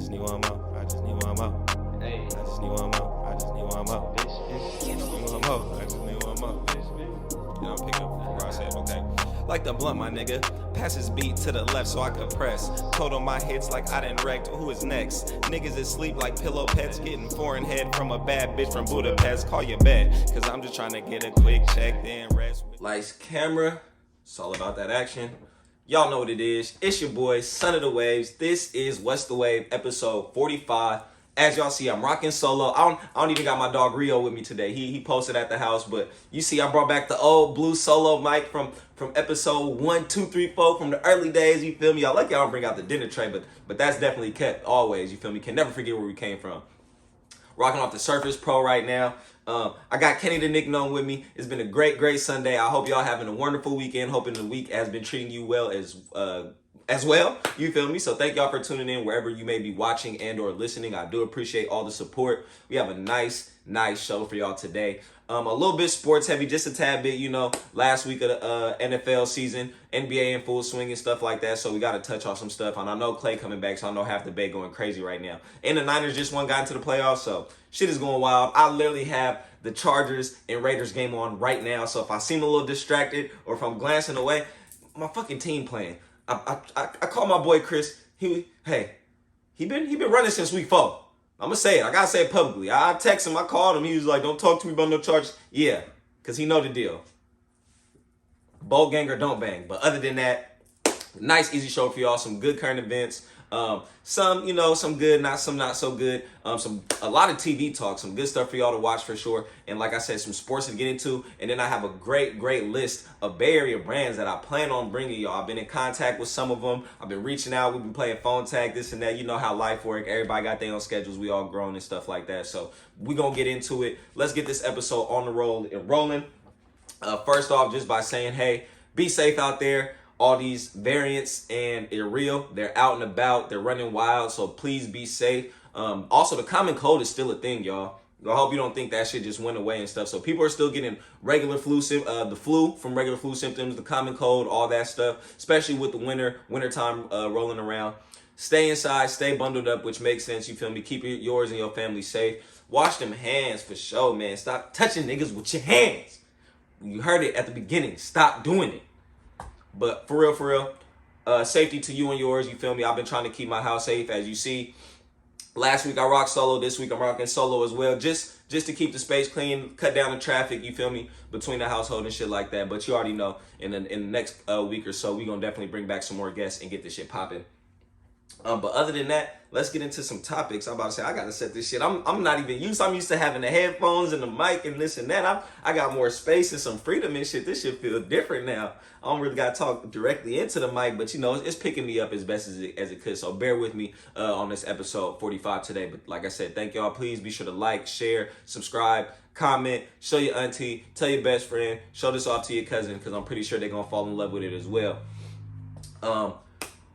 just need one more. I just need one more. Hey. I just need one more. I just need one more. I just need one more. I just need one more. You know, I'm picking up where I said, okay. Like the blunt, my nigga. Pass his beat to the left so I can press. Total my hits like I done wrecked. Who is next? Niggas is sleep like pillow pets. Getting foreign head from a bad bitch from Budapest. Call your bet. Cause I'm just trying to get a quick check, then rest. Lights, camera. It's all about that action. Y'all know what it is. It's your boy, Son of the Waves. This is What's the Wave, episode 45. As y'all see, I'm rocking solo. I don't even got my dog Rio with me today. He posted at the house, but you see I brought back the old blue solo mic from episode 1, 2, 3, 4 from the early days, you feel me? Y'all like y'all bring out the dinner tray, but that's definitely kept always, you feel me? Can never forget where we came from. Rocking off the Surface Pro right now. I got Kenny the Nick Known with me. It's been a great Sunday. I hope y'all having a wonderful weekend. Hoping the week has been treating you well as well, you feel me? So thank y'all for tuning in wherever you may be watching and or listening. I do appreciate all the support. We have a nice show for y'all today. A little bit sports heavy, just a tad bit, you know, last week of the NFL season, NBA in full swing and stuff like that, so we got to touch on some stuff. And I know Clay coming back, so I know half the bay going crazy right now. And the Niners just got into the playoffs, so shit is going wild. I literally have the Chargers and Raiders game on right now, so if I seem a little distracted or if I'm glancing away, my fucking team playing. I called my boy Chris. He been running since week 4. I'm gonna say it. I gotta say it publicly. I text him. I called him. He was like, "Don't talk to me about no charges." Yeah, cause he know the deal. Bold gang or don't bang. But other than that, nice easy show for y'all. Some good current events. Some, you know, some good, some not so good. A lot of TV talk, some good stuff for y'all to watch for sure. And like I said, some sports to get into. And then I have a great list of Bay Area brands that I plan on bringing y'all. I've been in contact with some of them. I've been reaching out. We've been playing phone tag, this and that. You know how life works. Everybody got their own schedules. We all grown and stuff like that. So we gonna get into it. Let's get this episode on the roll and rolling. First off, just by saying, hey, be safe out there. All these variants and they're real. They're out and about. They're running wild. So please be safe. Also, the common cold is still a thing, y'all. I hope you don't think that shit just went away and stuff. So people are still getting regular flu, the flu from regular flu symptoms, the common cold, all that stuff, especially with the wintertime rolling around. Stay inside, stay bundled up, which makes sense, you feel me? Keep yours and your family safe. Wash them hands for sure, man. Stop touching niggas with your hands. You heard it at the beginning. Stop doing it. But for real, safety to you and yours, you feel me? I've been trying to keep my house safe, as you see. Last week I rocked solo, this week I'm rocking solo as well, just to keep the space clean, cut down the traffic, you feel me, between the household and shit like that. But you already know, in the next week or so, we're going to definitely bring back some more guests and get this shit popping. But other than that, let's get into some topics. I'm about to say, I got to set this shit. I'm not even used. I'm used to having the headphones and the mic and this and that. I got more space and some freedom and shit. This shit feel different now. I don't really got to talk directly into the mic, but you know, it's picking me up as best as it could. So bear with me on this episode 45 today. But like I said, thank y'all. Please be sure to like, share, subscribe, comment, show your auntie, tell your best friend, show this off to your cousin, because I'm pretty sure they're going to fall in love with it as well.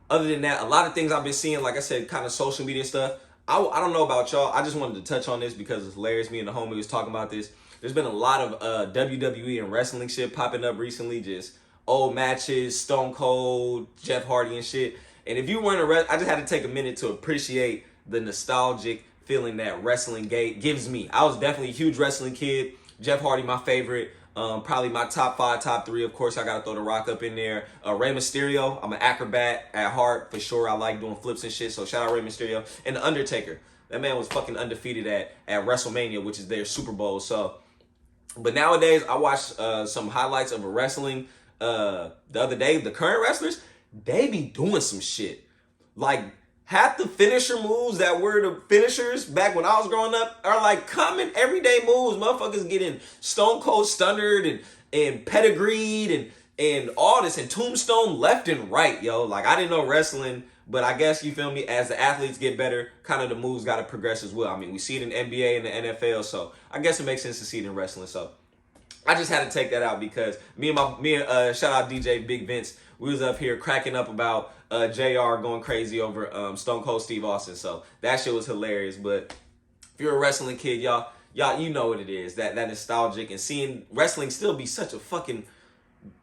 Other than that, a lot of things I've been seeing, like I said, kind of social media stuff. I don't know about y'all. I just wanted to touch on this because it's hilarious. Me and the homie was talking about this. There's been a lot of WWE and wrestling shit popping up recently. Just old matches, Stone Cold, Jeff Hardy and shit. And if you weren't I just had to take a minute to appreciate the nostalgic feeling that wrestling gives me. I was definitely a huge wrestling kid. Jeff Hardy, my favorite. Probably my top 5, top 3. Of course, I gotta throw The Rock up in there. Rey Mysterio, I'm an acrobat at heart for sure. I like doing flips and shit, so shout out Rey Mysterio. And The Undertaker. That man was fucking undefeated at WrestleMania, which is their Super Bowl. So, but nowadays, I watched some highlights of a wrestling the other day. The current wrestlers, they be doing some shit. Like, half the finisher moves that were the finishers back when I was growing up are like common everyday moves. Motherfuckers getting Stone Cold Stunnered and pedigreed and all this and tombstone left and right, yo. Like, I didn't know wrestling, but I guess, you feel me, as the athletes get better, kind of the moves got to progress as well. I mean, we see it in NBA and the NFL, so I guess it makes sense to see it in wrestling. So I just had to take that out because me and shout out DJ Big Vince, we was up here cracking up about JR going crazy over Stone Cold Steve Austin. So that shit was hilarious. But if you're a wrestling kid, y'all, you know what it is. That nostalgic and seeing wrestling still be such a fucking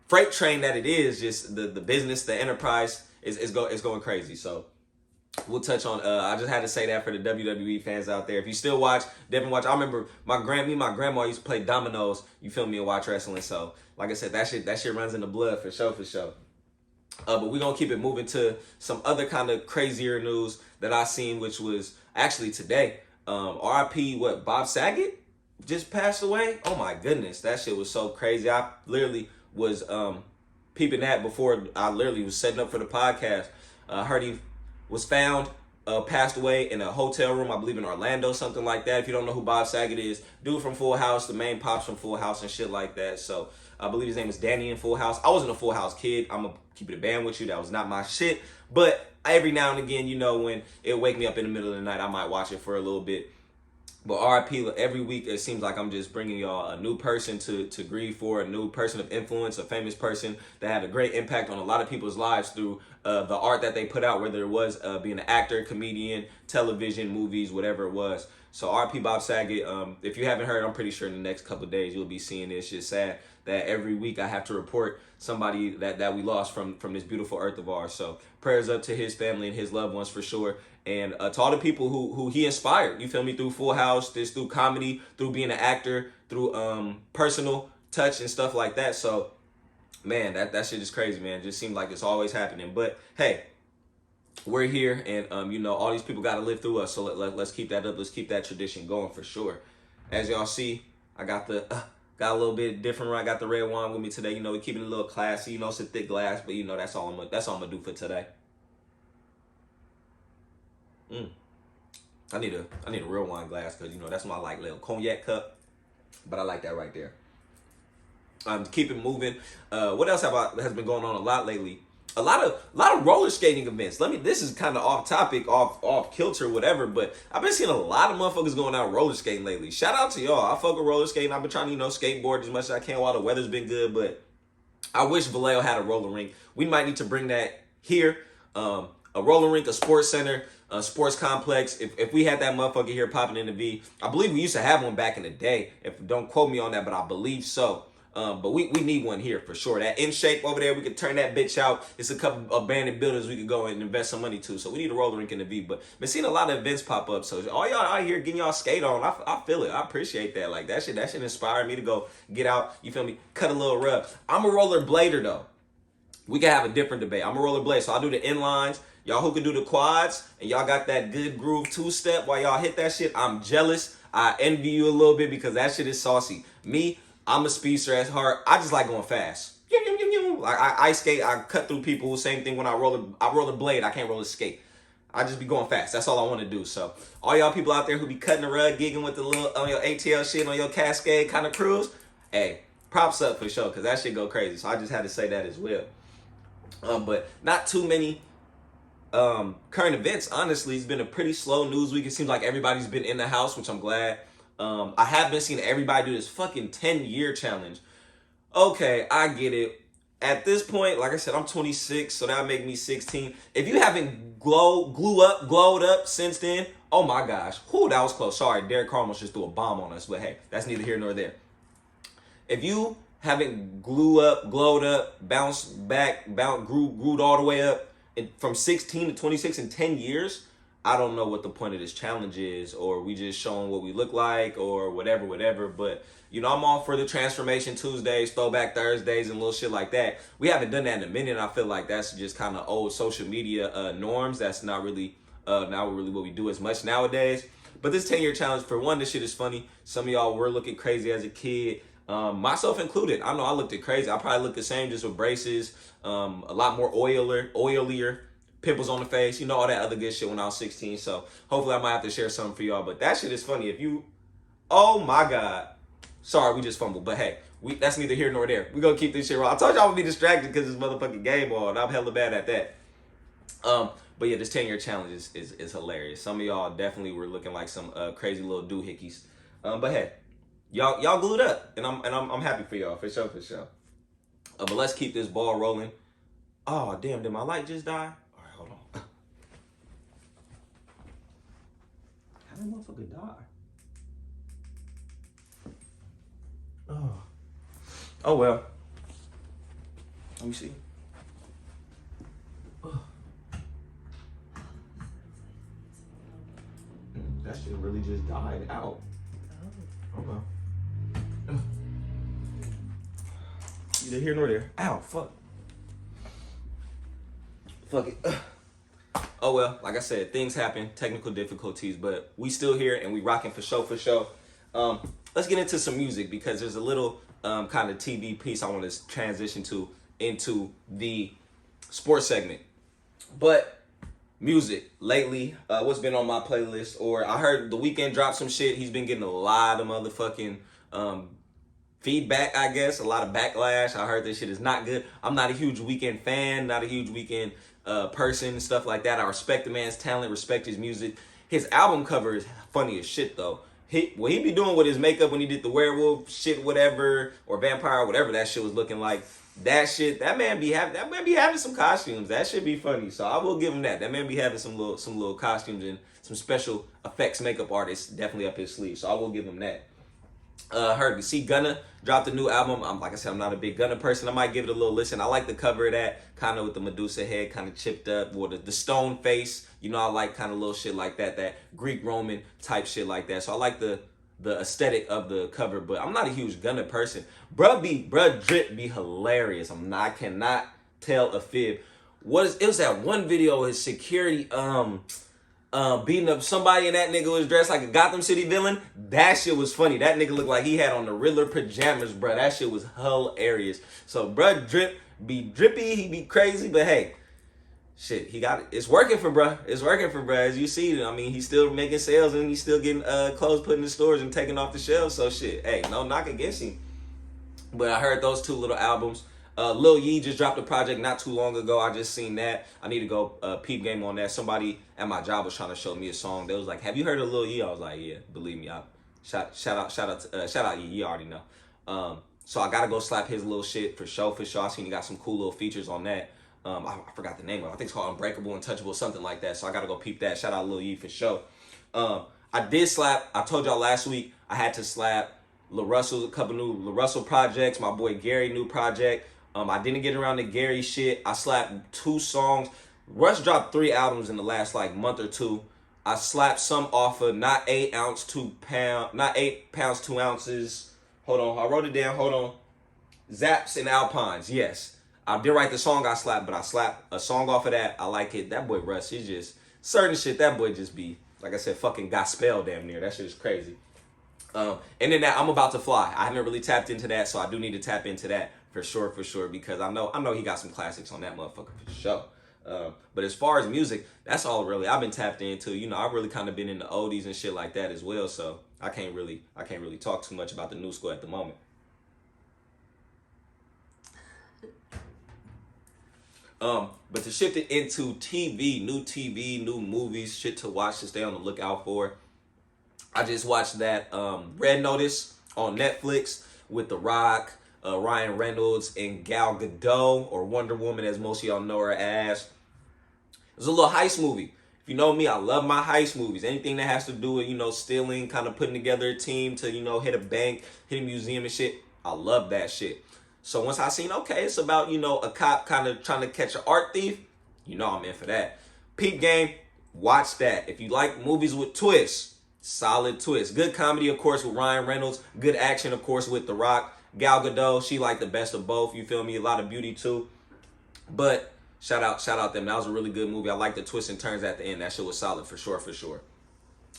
freight train that it is. Just the business, the enterprise is going crazy. So we'll touch on. I just had to say that for the WWE fans out there. If you still watch, definitely watch. I remember my grandma used to play dominoes. You feel me, and watch wrestling. So, like I said, that shit runs in the blood for sure, for sure. But we're gonna keep it moving to some other kind of crazier news that I seen, which was actually today. RIP, Bob Saget just passed away. Oh my goodness, that shit was so crazy. I literally was peeping that before I literally was setting up for the podcast. Heard he was found passed away in a hotel room, I believe in Orlando, something like that. If you don't know who Bob Saget is, dude from Full House, the main pops from Full House and shit like that. So I believe his name is Danny in Full House. I wasn't a Full House kid. I'm gonna keep it a band with you. That was not my shit. But every now and again, you know, when it wake me up in the middle of the night, I might watch it for a little bit. But RIP, every week it seems like I'm just bringing y'all a new person to grieve for, a new person of influence, a famous person that had a great impact on a lot of people's lives through the art that they put out, whether it was being an actor, comedian, television, movies, whatever it was. So RIP Bob Saget, if you haven't heard, I'm pretty sure in the next couple of days you'll be seeing this. It's just sad that every week I have to report somebody that we lost from this beautiful earth of ours. So prayers up to his family and his loved ones for sure. And to all the people who he inspired, you feel me, through Full House, through comedy, through being an actor, through personal touch and stuff like that. So, man, that shit is crazy, man. It just seems like it's always happening. But, hey, we're here, and, you know, all these people got to live through us. So let's keep that up. Let's keep that tradition going for sure. As y'all see, I got got a little bit different. I got the red wine with me today. You know, we're keeping it a little classy. You know, it's a thick glass, but, you know, that's all I'm gonna do for today. I need a real wine glass because, you know, that's my like little cognac cup. But I like that right there. Keep it moving. What else has been going on a lot lately? A lot of roller skating events. This is kind of off topic, off kilter, whatever. But I've been seeing a lot of motherfuckers going out roller skating lately. Shout out to y'all. I fuck with roller skating. I've been trying to, you know, skateboard as much as I can while the weather's been good. But I wish Vallejo had a roller rink. We might need to bring that here. A roller rink, a sports center, a sports complex. If we had that motherfucker here popping in the V, I believe we used to have one back in the day. Don't quote me on that, but I believe so. But we need one here for sure. That In Shape over there, we could turn that bitch out. It's a couple of abandoned buildings we could go and invest some money to. So we need a roller rink in the V. But been seeing a lot of events pop up. So all y'all out here getting y'all skate on, I feel it. I appreciate that. Like that shit inspire me to go get out. You feel me? Cut a little rub. I'm a roller blader though. We can have a different debate. I'm a roller blade, so I'll do the inlines. Y'all who can do the quads, and y'all got that good groove two-step while y'all hit that shit, I'm jealous. I envy you a little bit because that shit is saucy. Me, I'm a speedster at heart. I just like going fast. Like I skate, I cut through people. Same thing when I roll a blade. I can't roller skate. I just be going fast. That's all I want to do. So all y'all people out there who be cutting the rug, gigging with the little on your ATL shit, on your Cascade kind of cruise, hey, props up for sure because that shit go crazy. So I just had to say that as well. But not too many current events. Honestly, it's been a pretty slow news week. It seems like everybody's been in the house, which I'm glad. I have been seeing everybody do this fucking 10-year challenge. Okay, I get it. At this point, like I said, I'm 26, so that'll make me 16. If you haven't glowed up since then, oh my gosh. Whew, that was close. Sorry, Derek Carr almost just threw a bomb on us, but hey, that's neither here nor there. If you haven't glowed up, bounced back, grew all the way up from 16 to 26 in 10 years, I don't know what the point of this challenge is, or we just showing what we look like, or whatever. But, you know, I'm all for the Transformation Tuesdays, Throwback Thursdays, and little shit like that. We haven't done that in a minute, and I feel like that's just kind of old social media norms. That's not really what we do as much nowadays. But this 10-year challenge, for one, this shit is funny. Some of y'all were looking crazy as a kid. Myself included. I know I looked crazy. I probably looked the same, just with braces, a lot more oilier, pimples on the face, you know, all that other good shit when I was 16. So hopefully I might have to share something for y'all. But that shit is funny. Oh my God. Sorry, we just fumbled. But hey, that's neither here nor there. We're going to keep this shit rolling. I told y'all I would be distracted because this motherfucking game on. I'm hella bad at that. But yeah, this 10-year challenge is hilarious. Some of y'all definitely were looking like some crazy little doohickeys. But hey, y'all glued up, and I'm happy for y'all, for sure. But let's keep this ball rolling. Oh damn, did my light just die? All right, hold on. How did motherfucker die? Oh well. Let me see. That shit really just died out. Oh. Okay. Neither here nor there. Ow, fuck. Fuck it. Oh well, like I said, things happen, technical difficulties, but we still here and we rocking for show. Let's get into some music because there's a little kind of TV piece I want to transition to into the sports segment. But music lately, what's been on my playlist? Or I heard The Weeknd drop some shit. He's been getting a lot of motherfucking feedback, I guess, a lot of backlash. I heard this shit is not good. I'm not a huge Weeknd fan, not a huge Weeknd person, stuff like that. I respect the man's talent, respect his music. His album cover is funny as shit though. What he be doing with his makeup when he did the werewolf shit, whatever, or vampire, whatever that shit was looking like. That man be having some costumes. That should be funny. So I will give him that. That man be having some little costumes and some special effects makeup artists definitely up his sleeve. So I will give him that. Heard we see Gunna dropped a new album. Like I said, I'm not a big Gunna person. I might give it a little listen. I like the cover of that, kind of with the Medusa head, kind of chipped up, or the stone face. You know, I like kind of little shit like that Greek Roman type shit like that. So I like the aesthetic of the cover, but I'm not a huge Gunna person. Bruh drip be hilarious. I cannot tell a fib. It was that one video his security beating up somebody and that nigga was dressed like a Gotham City villain. That shit was funny. That nigga looked like he had on the Riddler pajamas, bruh. That shit was hilarious. So bruh drip be drippy, he be crazy, but hey, shit, he got it. It's working for bruh. It's working for bruh. As you see, I mean, he's still making sales and he's still getting clothes put in the stores and taken off the shelves. So shit, hey, no knock against him. But I heard those two little albums. Lil Yee just dropped a project not too long ago. I just seen that. I need to go peep game on that. Somebody at my job was trying to show me a song. They was like, "Have you heard of Lil Yee?" I was like, "Yeah, believe me." Shout out Yee. You already know. So I gotta go slap his little shit for sure. I seen he got some cool little features on that. I forgot the name of it. I think it's called Unbreakable, Untouchable, something like that. So I gotta go peep that. Shout out Lil Yee for sure. I did slap. I told y'all last week I had to slap Lil Russell, a couple new Lil Russell projects. My boy Gary, new project. I didn't get around to Gary shit. I slapped 2 songs. Russ dropped 3 albums in the last month or 2. I slapped some off of not 8 pounds 2 ounces. Hold on, I wrote it down. Hold on. Zaps and Alpines. Yes, I did write the song I slapped, but I slapped a song off of that. I like it. That boy Russ, he's just certain shit. That boy just be, like I said, fucking gospel damn near. That shit is crazy. And then that I'm About to Fly. I haven't really tapped into that, so I do need to tap into that. For sure, because I know he got some classics on that motherfucker for sure. But as far as music, that's all really I've been tapped into. You know, I've really kind of been into oldies and shit like that as well. So I can't really talk too much about the new school at the moment. But to shift it into TV, new movies, shit to watch, to stay on the lookout for. I just watched that Red Notice on Netflix with The Rock, Ryan Reynolds, and Gal Gadot, or Wonder Woman as most of y'all know her as. It was a little heist movie. If you know me, I love my heist movies. Anything that has to do with, stealing, kind of putting together a team to, hit a bank, hit a museum and shit. I love that shit. So once I seen, okay, it's about, a cop kind of trying to catch an art thief, I'm in for that. Peep Game, watch that. If you like movies with twists, solid twist. Good comedy, of course, with Ryan Reynolds. Good action, of course, with The Rock. Gal Gadot, she like the best of both. You feel me? A lot of beauty too. But shout out them. That was a really good movie. I like the twists and turns at the end. That shit was solid for sure.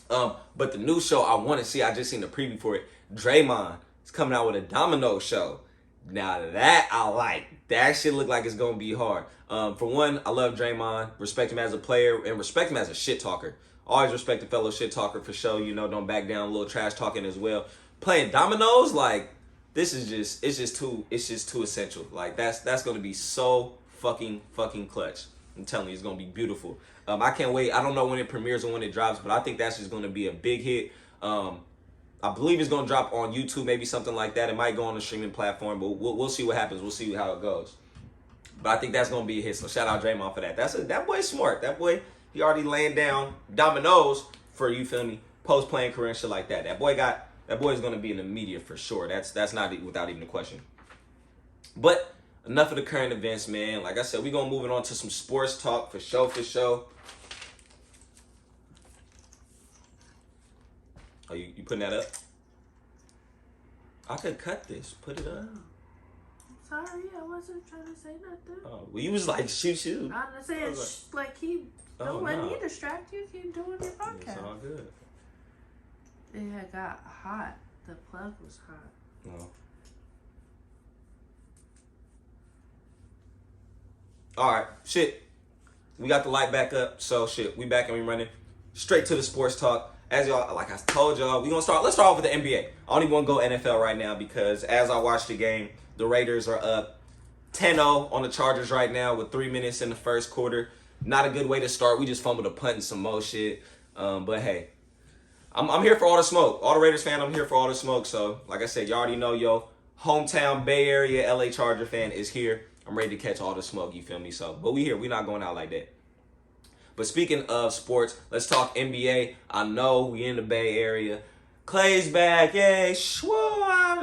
But the new show I want to see, I just seen the preview for it. Draymond is coming out with a domino show. Now that I like. That shit look like it's gonna be hard. For one, I love Draymond. Respect him as a player and respect him as a shit talker. Always respect a fellow shit talker for sure. Don't back down. A little trash talking as well. Playing dominoes, this is just too essential. That's gonna be so fucking clutch. I'm telling you, it's gonna be beautiful. I can't wait. I don't know when it premieres or when it drops, but I think that's just gonna be a big hit. I believe it's gonna drop on YouTube, maybe something like that. It might go on a streaming platform, but we'll see what happens. We'll see how it goes. But I think that's gonna be a hit. So shout out Draymond for that. That boy's smart. That boy, he already laying down dominoes for, you feel me, post playing career and shit like that. That boy is going to be in the media for sure. That's not without even a question. But enough of the current events, man. Like I said, we're going to move it on to some sports talk for sure. Oh, you putting that up? I could cut this. Put it up. Sorry, I wasn't trying to say nothing. Oh, well, you was like, shoot. I'm saying, don't let me distract you. Keep doing your podcast. It's all good. It had got hot. The plug was hot. No. All right, shit. We got the light back up, so shit. We back and we running straight to the sports talk. As y'all, like I told y'all, let's start off with the NBA. I don't even want to go NFL right now because as I watch the game, the Raiders are up 10-0 on the Chargers right now with 3 minutes in the first quarter. Not a good way to start. We just fumbled a punt and some more shit. But hey, I'm here for all the smoke. All the Raiders fan, I'm here for all the smoke. So like I said, you already know, yo, hometown Bay Area LA Charger fan is here. I'm ready to catch all the smoke, you feel me? So, but we here. We not going out like that. But speaking of sports, let's talk NBA. I know we in the Bay Area. Clay's back, yay,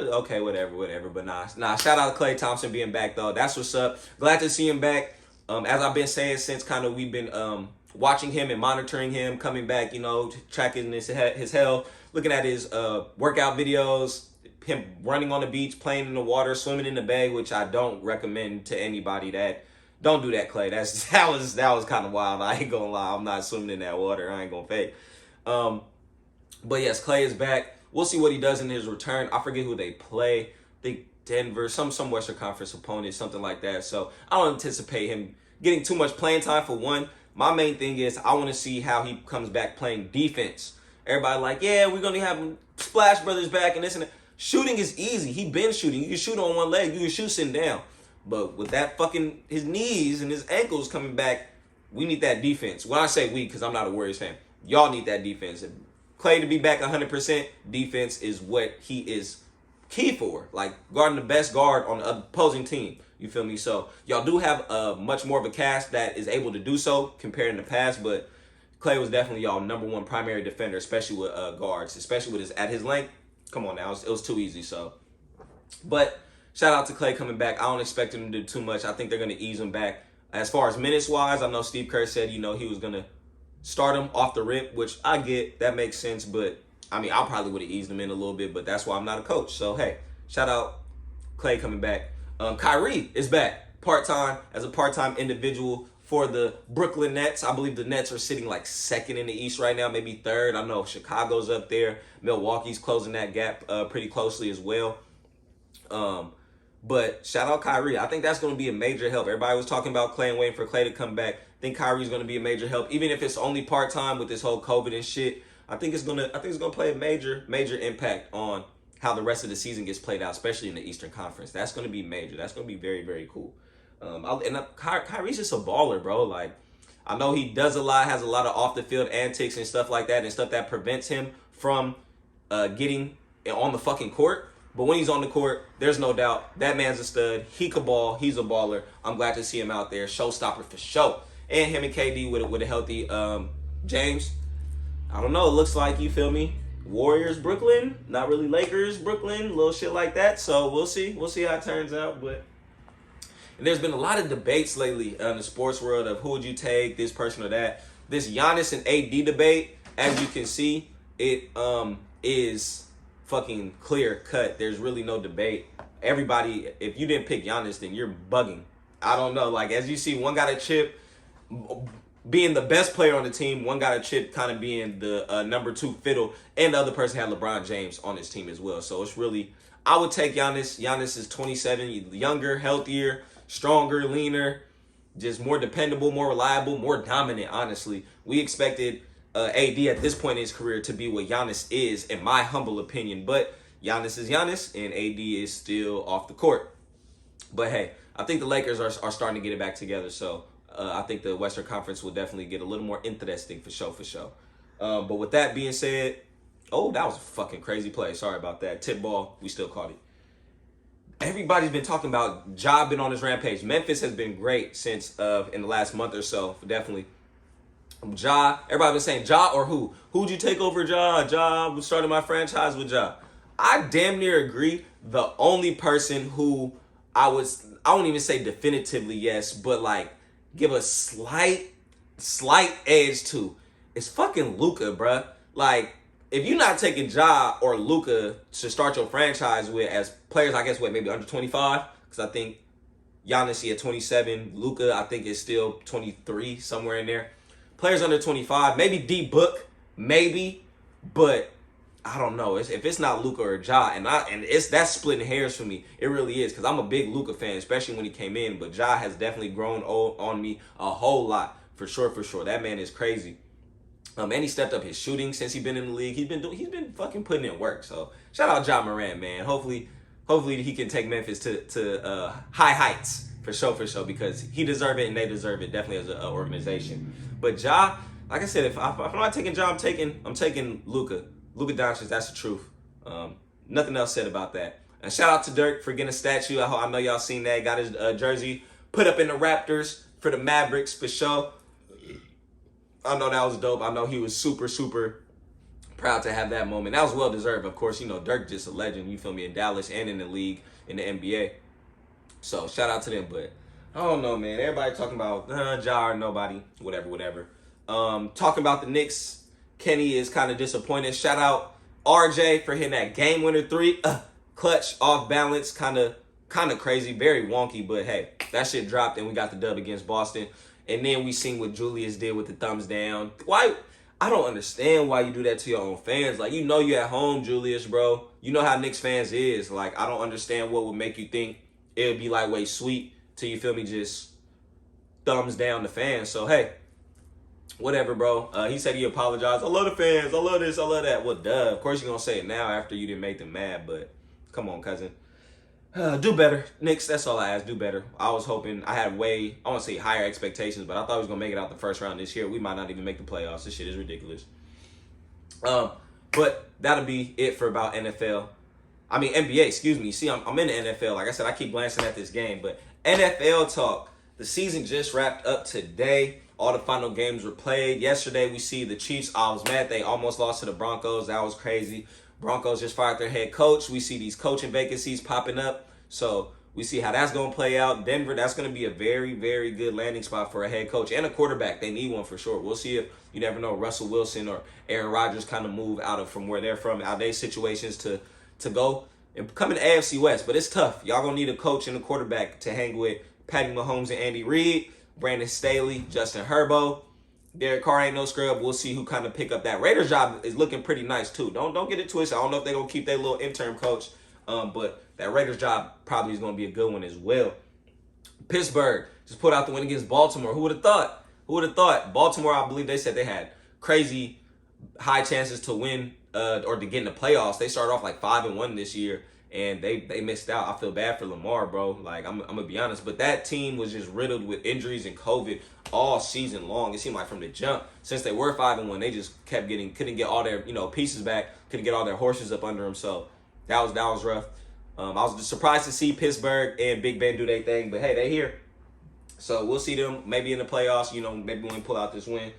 okay, whatever. But nah, shout out to Klay Thompson being back, though. That's what's up. Glad to see him back. As I've been saying since kind of we've been watching him and monitoring him, coming back, you know, tracking his health, looking at his workout videos, him running on the beach, playing in the water, swimming in the bay, which I don't recommend to anybody. Don't do that, Klay. That was kind of wild. I ain't gonna lie. I'm not swimming in that water. I ain't gonna fake. But yes, Klay is back. We'll see what he does in his return. I forget who they play. I think Denver, some Western Conference opponent, something like that. So I don't anticipate him getting too much playing time for one. My main thing is I want to see how he comes back playing defense. Everybody like, yeah, we're gonna have Splash Brothers back and this and that. Shooting is easy. He been shooting. You can shoot on one leg. You can shoot sitting down. But with that fucking, his knees and his ankles coming back, we need that defense. When I say we, because I'm not a Warriors fan, y'all need that defense. Klay to be back 100%, defense is what he is key for. Like, guarding the best guard on the opposing team. You feel me? So, y'all do have much more of a cast that is able to do so compared in the past, but Klay was definitely y'all number one primary defender, especially with guards, especially with at his length. Come on now, it was too easy, so. But shout out to Klay coming back. I don't expect him to do too much. I think they're going to ease him back. As far as minutes-wise, I know Steve Kerr said, you know, he was going to start him off the rip, which I get. That makes sense. But, I mean, I probably would have eased him in a little bit, but that's why I'm not a coach. So, hey, shout out Klay coming back. Kyrie is back part-time as a part-time individual for the Brooklyn Nets. I believe the Nets are sitting like second in the East right now, maybe third. I know Chicago's up there. Milwaukee's closing that gap pretty closely as well. But shout out Kyrie. I think that's going to be a major help. Everybody was talking about Klay and waiting for Klay to come back. I think Kyrie's going to be a major help, even if it's only part-time with this whole COVID and shit. I think it's going to play a major impact on how the rest of the season gets played out, especially in the Eastern Conference. That's going to be major. That's going to be very, very cool. Kyrie's just a baller, bro. Like, I know he does a lot, has a lot of off-the-field antics and stuff like that, and stuff that prevents him from getting on the fucking court. But when he's on the court, there's no doubt that man's a stud. He could ball. He's a baller. I'm glad to see him out there. Showstopper for sure. And him and KD with a healthy James. I don't know. It looks like, you feel me, Warriors, Brooklyn. Not really Lakers, Brooklyn. Little shit like that. So we'll see. We'll see how it turns out. But there's been a lot of debates lately in the sports world of who would you take, this person or that. This Giannis and AD debate, as you can see, it is fucking clear cut. There's really no debate. Everybody, if you didn't pick Giannis, then you're bugging. I don't know. Like, as you see, one got a chip being the best player on the team. One got a chip kind of being the number two fiddle. And the other person had LeBron James on his team as well. So it's really, I would take Giannis. Giannis is 27, younger, healthier, stronger, leaner, just more dependable, more reliable, more dominant, honestly. We expected AD at this point in his career to be what Giannis is, in my humble opinion. But Giannis is Giannis, and AD is still off the court. But hey, I think the Lakers are starting to get it back together. So I think the Western Conference will definitely get a little more interesting for sure. But with that being said, oh, that was a fucking crazy play. Sorry about that. Tip ball, we still caught it. Everybody's been talking about Ja been on his rampage. Memphis has been great since in the last month or so, definitely. Ja, everybody been saying Ja or who? Who'd you take over Ja? Ja was starting my franchise with Ja. I damn near agree. The only person who I won't even say definitively yes, but like give a slight edge to is fucking Luka, bruh. Like, if you're not taking Ja or Luka to start your franchise with as players, I guess, maybe under 25? Because I think Giannis, he at 27. Luka, I think, is still 23, somewhere in there. Players under 25, maybe D-Book, maybe, but I don't know. If it's not Luka or Ja, and that's splitting hairs for me. It really is, because I'm a big Luka fan, especially when he came in, but Ja has definitely grown on me a whole lot, for sure. That man is crazy. And he stepped up his shooting since he's been in the league. He's been fucking putting in work. So shout out Ja Morant, man. Hopefully he can take Memphis to high heights for sure, because he deserves it and they deserve it definitely as an organization. But Ja, like I said, if I'm not taking Ja, I'm taking Luka. Luka Doncic, that's the truth. Nothing else said about that. And shout out to Dirk for getting a statue. I know y'all seen that. Got his jersey put up in the Raptors for the Mavericks for sure. I know that was dope. I know he was super proud to have that moment. That was well deserved. Of course, Dirk just a legend, you feel me, in Dallas and in the league, in the NBA. So shout out to them. But I don't know, man. Everybody talking about Ja or nobody, whatever. Talking about the Knicks, Kenny is kind of disappointed. Shout out RJ for hitting that game winner 3. Clutch, off balance, kind of crazy, very wonky, but hey, that shit dropped and we got the dub against Boston. And then we seen what Julius did with the thumbs down. Why? I don't understand why you do that to your own fans. Like, you're at home, Julius, bro. You know how Knicks fans is. Like, I don't understand what would make you think it would be like way sweet till you feel me just thumbs down the fans. So hey, whatever, bro. He said he apologized. I love the fans. I love this. I love that. Well, duh. Of course you're gonna say it now after you didn't make them mad. But come on, cousin. Do better. Knicks, that's all I ask. Do better. I was hoping, I had I want to say higher expectations, but I thought we was going to make it out the first round this year. We might not even make the playoffs. This shit is ridiculous. But that'll be it for about NBA, excuse me. See, I'm in the NFL. Like I said, I keep glancing at this game, but NFL talk. The season just wrapped up today. All the final games were played. Yesterday, we see the Chiefs. I was mad they almost lost to the Broncos. That was crazy. Broncos just fired their head coach. We see these coaching vacancies popping up. So we see how that's going to play out. Denver, that's going to be a very, very good landing spot for a head coach and a quarterback. They need one for sure. We'll see if, you never know, Russell Wilson or Aaron Rodgers kind of move from where they're from, out of their situations to go and come in the AFC West. But it's tough. Y'all going to need a coach and a quarterback to hang with Patty Mahomes and Andy Reid, Brandon Staley, Justin Herbert. Derek Carr ain't no scrub. We'll see who kind of pick up that. Raiders job is looking pretty nice too. Don't get it twisted. I don't know if they're gonna keep their little interim coach, but that Raiders job probably is gonna be a good one as well. Pittsburgh just put out the win against Baltimore. Who would have thought? Baltimore, I believe they said they had crazy high chances to win or to get in the playoffs. They started off like 5-1 this year, and they missed out. I feel bad for Lamar, bro. Like, I'm gonna be honest, but that team was just riddled with injuries and COVID all season long. It seemed like from the jump, since they were 5-1, they just kept couldn't get all their pieces back, couldn't get all their horses up under them. So that was rough. I was surprised to see Pittsburgh and Big Ben do their thing, but hey, they here. So we'll see them maybe in the playoffs. Maybe when we pull out this win.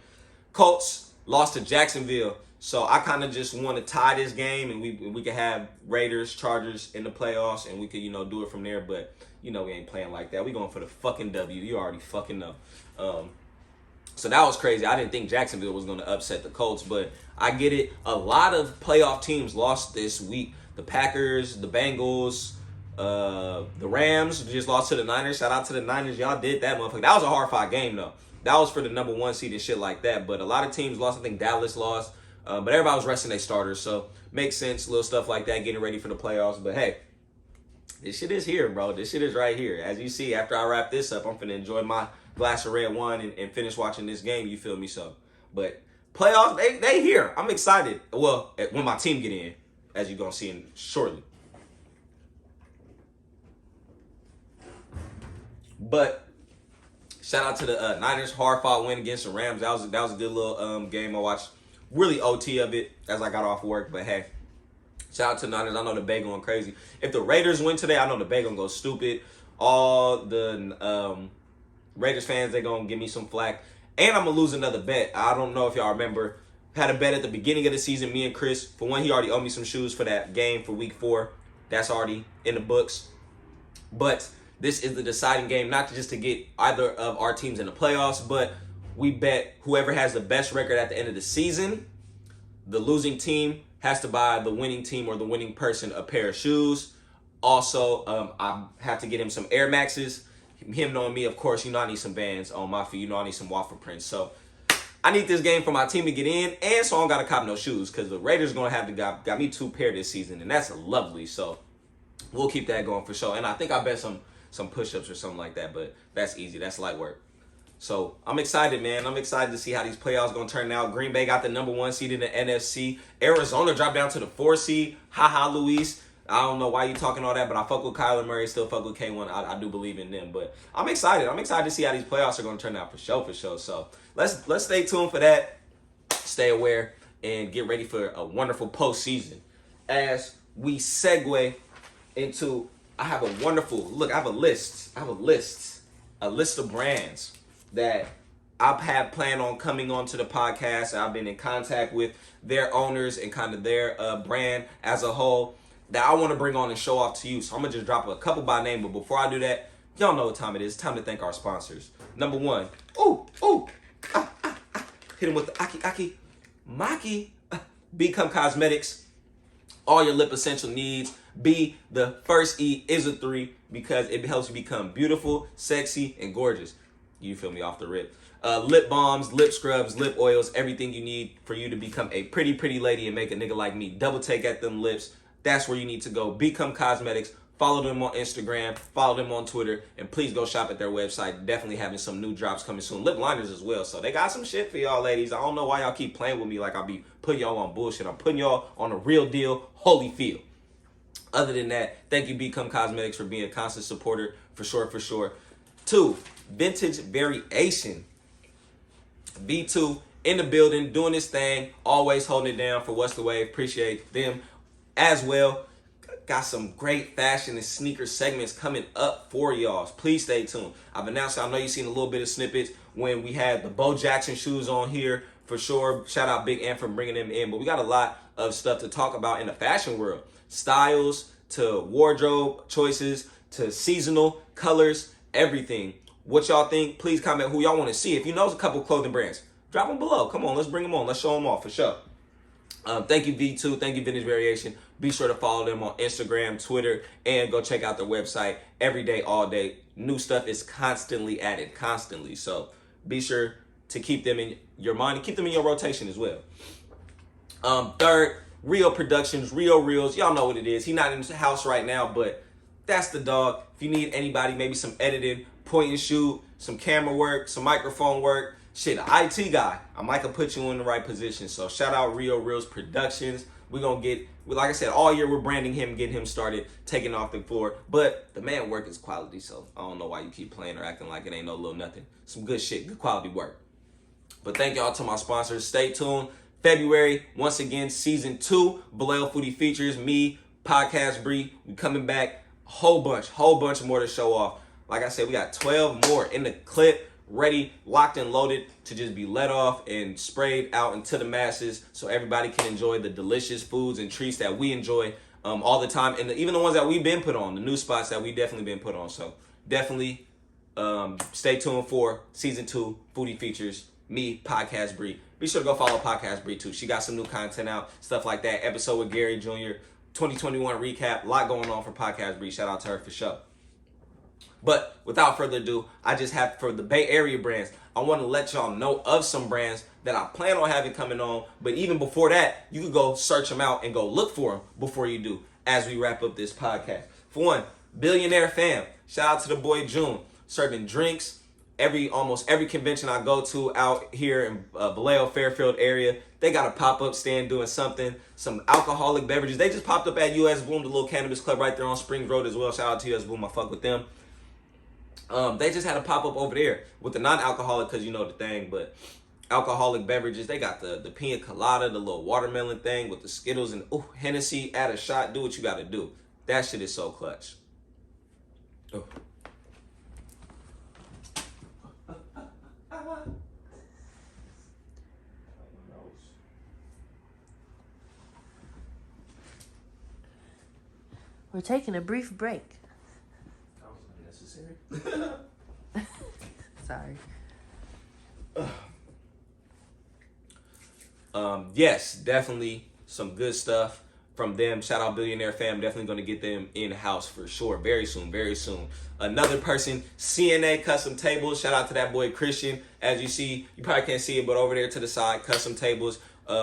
Colts lost to Jacksonville. So I kind of just want to tie this game, and we could have Raiders, Chargers in the playoffs, and we could, do it from there. But, we ain't playing like that. We going for the fucking W. You already fucking know. So that was crazy. I didn't think Jacksonville was going to upset the Colts, but I get it. A lot of playoff teams lost this week. The Packers, the Bengals, the Rams just lost to the Niners. Shout out to the Niners. Y'all did that, motherfucker. That was a hard-fought game, though. That was for the number 1 seed and shit like that. But a lot of teams lost. I think Dallas lost. But everybody was resting their starters, so makes sense, little stuff like that, getting ready for the playoffs. But hey, this shit is here, bro. This shit is right here. As you see, after I wrap this up, I'm finna enjoy my glass of red wine and finish watching this game, you feel me? So, but playoffs, they here. I'm excited. Well, when my team get in, as you're gonna see shortly. But shout out to the Niners, hard-fought win against the Rams. That was a good little game I watched. Really OT of it as I got off work, but hey, shout out to the Niners. I know the Bay going crazy. If the Raiders win today, I know the Bay gonna go stupid. All the Raiders fans, they gonna give me some flack, and I'm gonna lose another bet. I don't know if y'all remember, had a bet at the beginning of the season. Me and Chris, for one, he already owed me some shoes for that game for week 4. That's already in the books. But this is the deciding game, not just to get either of our teams in the playoffs, but we bet whoever has the best record at the end of the season, The losing team has to buy the winning team or the winning person a pair of shoes. Also, I have to get him some Air Maxes. Him knowing me, of course, I need some Vans on my feet. I need some waffle prints. So I need this game for my team to get in, and so I don't got to cop no shoes because the Raiders going to have to got me 2 pair this season, and that's lovely. So we'll keep that going for sure. And I think I bet some push-ups or something like that, but that's easy. That's light work. So I'm excited, man. I'm excited to see how these playoffs going to turn out. Green Bay got the #1 seed in the NFC. Arizona dropped down to the 4 seed. Ha Luis. I don't know why you talking all that, but I fuck with Kyler Murray, still fuck with K1. I do believe in them. But I'm excited. I'm excited to see how these playoffs are going to turn out for sure. So let's stay tuned for that. Stay aware and get ready for a wonderful postseason. As we segue into, I have a list of brands that I've had planned on coming onto the podcast. I've been in contact with their owners and kind of their brand as a whole that I want to bring on and show off to you. So I'm going to just drop a couple by name. But before I do that, y'all know what time it is. Time to thank our sponsors. Number 1. Hit him with the Aki Maki. Become Cosmetics. All your lip essential needs. B, the first E is a 3 because it helps you become beautiful, sexy, and gorgeous. You feel me off the rip. Lip balms, lip scrubs, lip oils, everything you need for you to become a pretty lady and make a nigga like me double take at them lips. That's where you need to go. Become Cosmetics. Follow them on Instagram. Follow them on Twitter. And please go shop at their website. Definitely having some new drops coming soon. Lip liners as well. So they got some shit for y'all ladies. I don't know why y'all keep playing with me like I be putting y'all on bullshit. I'm putting y'all on a real deal, Holyfield. Other than that, thank you, Become Cosmetics, for being a constant supporter. For sure. 2, Vintage Variation. V2 in the building, doing this thing, always holding it down for What's the Wave. Appreciate them as well. Got some great fashion and sneaker segments coming up for y'all. Please stay tuned. I've announced, I know you've seen a little bit of snippets when we had the Bo Jackson shoes on here for sure. Shout out Big Ant for bringing them in. But we got a lot of stuff to talk about in the fashion world. Styles to wardrobe choices to seasonal colors, everything. What y'all think? Please comment who y'all want to see. If you know a couple clothing brands, drop them below. Come on, let's bring them on. Let's show them off for sure. Thank you, V2. Thank you, Vintage Variation. Be sure to follow them on Instagram, Twitter, and go check out their website every day, all day. New stuff is constantly added, So be sure to keep them in your mind and keep them in your rotation as well. 3rd, Rio Productions, Rio Reels. Y'all know what it is. He's not in the house right now, but that's the dog. If you need anybody, maybe some editing, point and shoot, some camera work, some microphone work, shit, an IT guy, I might could put you in the right position. So shout out Rio Reels Productions. We're going to get, like I said, all year we're branding him, getting him started, taking off the floor. But the man work is quality, so I don't know why you keep playing or acting like it ain't no little nothing. Some good shit, good quality work. But thank y'all to my sponsors. Stay tuned. February, once again, season 2, Vallejo Foodie Features, me, Podcast Bree. We coming back, whole bunch more to show off. Like I said, we got 12 more in the clip, ready, locked and loaded to just be let off and sprayed out into the masses so everybody can enjoy the delicious foods and treats that we enjoy all the time. And even the ones that we've been put on, the new spots that we definitely been put on. So definitely stay tuned for season 2, Foodie Features, me, Podcast Bree. Be sure to go follow Podcast Bree too. She got some new content out, stuff like that. Episode with Gary Jr., 2021 recap. A lot going on for Podcast Bree. Shout out to her for sure. But without further ado, I just have for the Bay Area brands, I want to let y'all know of some brands that I plan on having coming on. But even before that, you can go search them out and go look for them before you do as we wrap up this podcast. For one, Billionaire Fam. Shout out to the boy June. Serving drinks. Almost every convention I go to out here in Vallejo, Fairfield area, they got a pop-up stand doing something, some alcoholic beverages. They just popped up at US Boom, the little cannabis club right there on Springs Road as well. Shout out to US Boom, I fuck with them. They just had a pop-up over there with the non-alcoholic, because you know the thing, but alcoholic beverages. They got the pina colada, the little watermelon thing with the Skittles and Hennessy, add a shot, do what you got to do. That shit is so clutch. Ooh. We're taking a brief break. That was unnecessary. Sorry. Yes, definitely some good stuff from them. Shout out Billionaire Fam. Definitely going to get them in-house for sure. Very soon, very soon. Another person, CNA Custom Tables. Shout out to that boy Christian. As you see, you probably can't see it, but over there to the side, Custom Tables.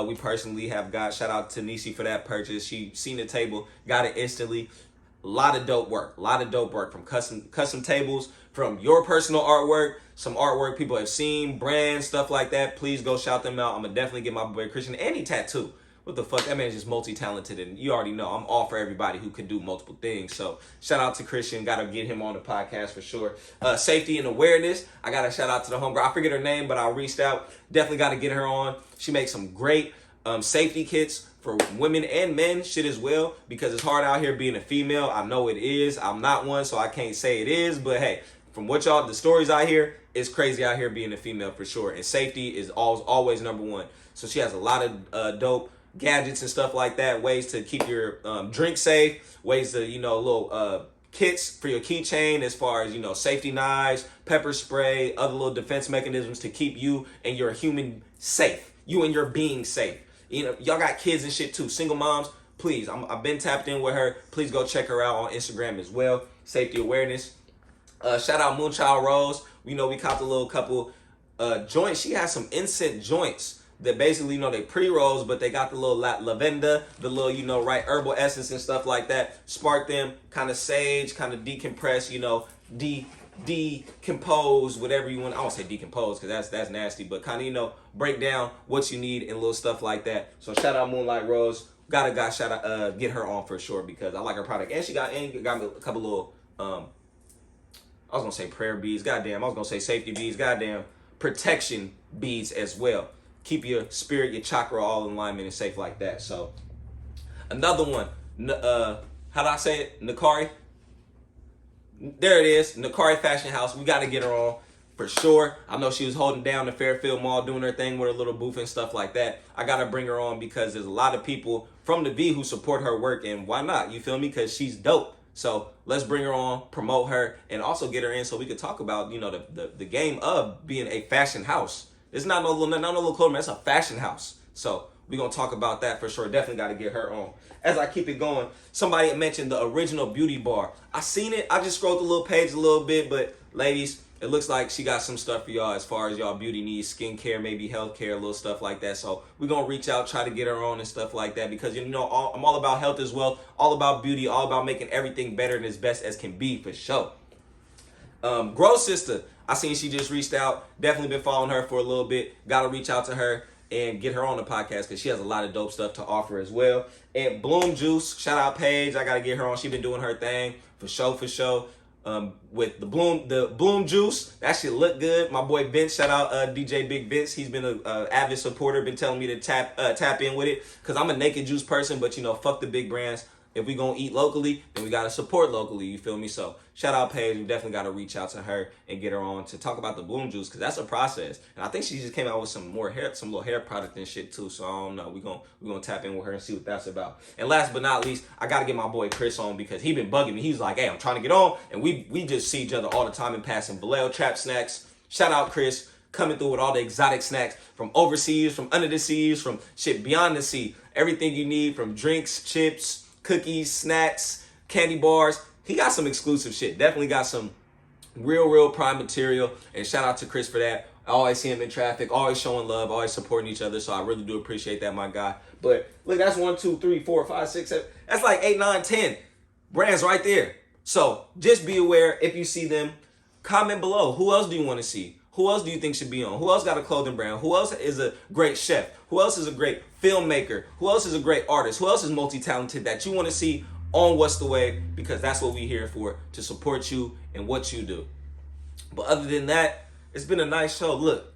We personally have got, shout out to Nisi for that purchase. She seen the table, got it instantly. A lot of dope work from custom tables, from your personal artwork, some artwork people have seen, brands, stuff like that. Please go shout them out. I'm gonna definitely get my boy Christian any tattoo. What the fuck? That man's just multi-talented, and you already know I'm all for everybody who can do multiple things. So shout out to Christian. Gotta get him on the podcast for sure. Safety and awareness. I gotta shout out to the homegirl. I forget her name, but I reached out. Definitely gotta get her on. She makes some great safety kits for women and men shit as well, because it's hard out here being a female. I know it is. I'm not one, so I can't say it is, but hey, from what the stories I hear, it's crazy out here being a female for sure. And safety is always number one. So she has a lot of dope gadgets and stuff like that, ways to keep your drink safe, ways to, little kits for your keychain as far as, safety knives, pepper spray, other little defense mechanisms to keep you and your human safe, you and your being safe. Y'all got kids and shit too. Single moms, please. I've been tapped in with her. Please go check her out on Instagram as well. Safety awareness. Shout out Moonchild Rose. We copped a little couple joints. She has some incense joints that basically, they pre-rolls, but they got the little lavender, the little, right herbal essence and stuff like that. Spark them, kind of sage, kind of decompress, decompose, whatever you want. I won't say decompose because that's nasty, but kind of, break down what you need and little stuff like that. So shout out Moonlight Rose. Gotta shout out, get her on for sure, because I like her product. And she got me a couple little, I was gonna say prayer beads. Goddamn, I was gonna say safety beads. Goddamn, protection beads as well. Keep your spirit, your chakra all in alignment and safe like that. So another one, how do I say it? Nakari. There it is, Nakari Fashion House. We got to get her on for sure. I know she was holding down the Fairfield Mall, doing her thing with her little booth and stuff like that. I got to bring her on because there's a lot of people from the V who support her work, and why not? You feel me? Because she's dope. So let's bring her on, promote her, and also get her in so we could talk about, the game of being a fashion house. It's not no little clothing, it's a fashion house. So we're going to talk about that for sure. Definitely got to get her on. As I keep it going, somebody mentioned the Original Beauty Bar. I seen it. I just scrolled the little page a little bit, but ladies, it looks like she got some stuff for y'all as far as y'all beauty needs, skincare, maybe healthcare, little stuff like that. So we're going to reach out, try to get her on and stuff like that, because, I'm all about health as well, all about beauty, all about making everything better and as best as can be for sure. Grow Sister, I seen she just reached out. Definitely been following her for a little bit. Got to reach out to her and get her on the podcast because she has a lot of dope stuff to offer as well. And Bloom Juice, shout out Paige. I got to get her on. She been doing her thing for show. With the Bloom Juice, that shit look good. My boy Vince, shout out DJ Big Vince. He's been a avid supporter, been telling me to tap in with it because I'm a naked juice person, but fuck the big brands. If we gonna eat locally, then we gotta support locally, you feel me? So shout out Paige. We definitely gotta reach out to her and get her on to talk about the Bloom Juice, because that's a process. And I think she just came out with some little hair product and shit too. So I don't know. We gonna tap in with her and see what that's about. And last but not least, I gotta get my boy Chris on because he been bugging me. He's like, hey, I'm trying to get on, and we just see each other all the time in passing. Vallejo Trap Snacks. Shout out Chris, coming through with all the exotic snacks from overseas, from under the seas, from shit beyond the sea. Everything you need, from drinks, chips, cookies, snacks, candy bars. He got some exclusive shit. Definitely got some real prime material. And shout out to Chris for that. I always see him in traffic, always showing love, always supporting each other. So I really do appreciate that, my guy. But look, that's 1, 2, 3, 4, 5, 6, 7. That's like 8, 9, 10 brands right there. So just be aware if you see them. Comment below. Who else do you want to see? Who else do you think should be on? Who else got a clothing brand? Who else is a great chef? Who else is a great filmmaker? Who else is a great artist? Who else is multi-talented that you want to see on What's the Wave? Because that's what we're here for, to support you and what you do. But other than that, it's been a nice show. Look,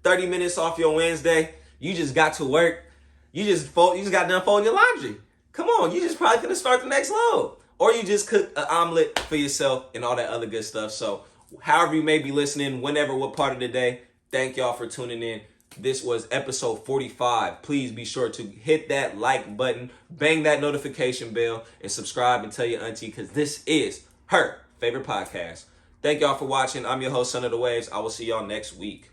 30 minutes off your Wednesday. You just got to work. You just got done folding your laundry. Come on, you just probably gonna start the next load. Or you just cook an omelet for yourself and all that other good stuff. So however you may be listening, whenever, what part of the day, thank y'all for tuning in. This was episode 45. Please be sure to hit that like button, bang that notification bell, and subscribe and tell your auntie, because this is her favorite podcast. Thank y'all for watching. I'm your host, Son of the Waves. I will see y'all next week.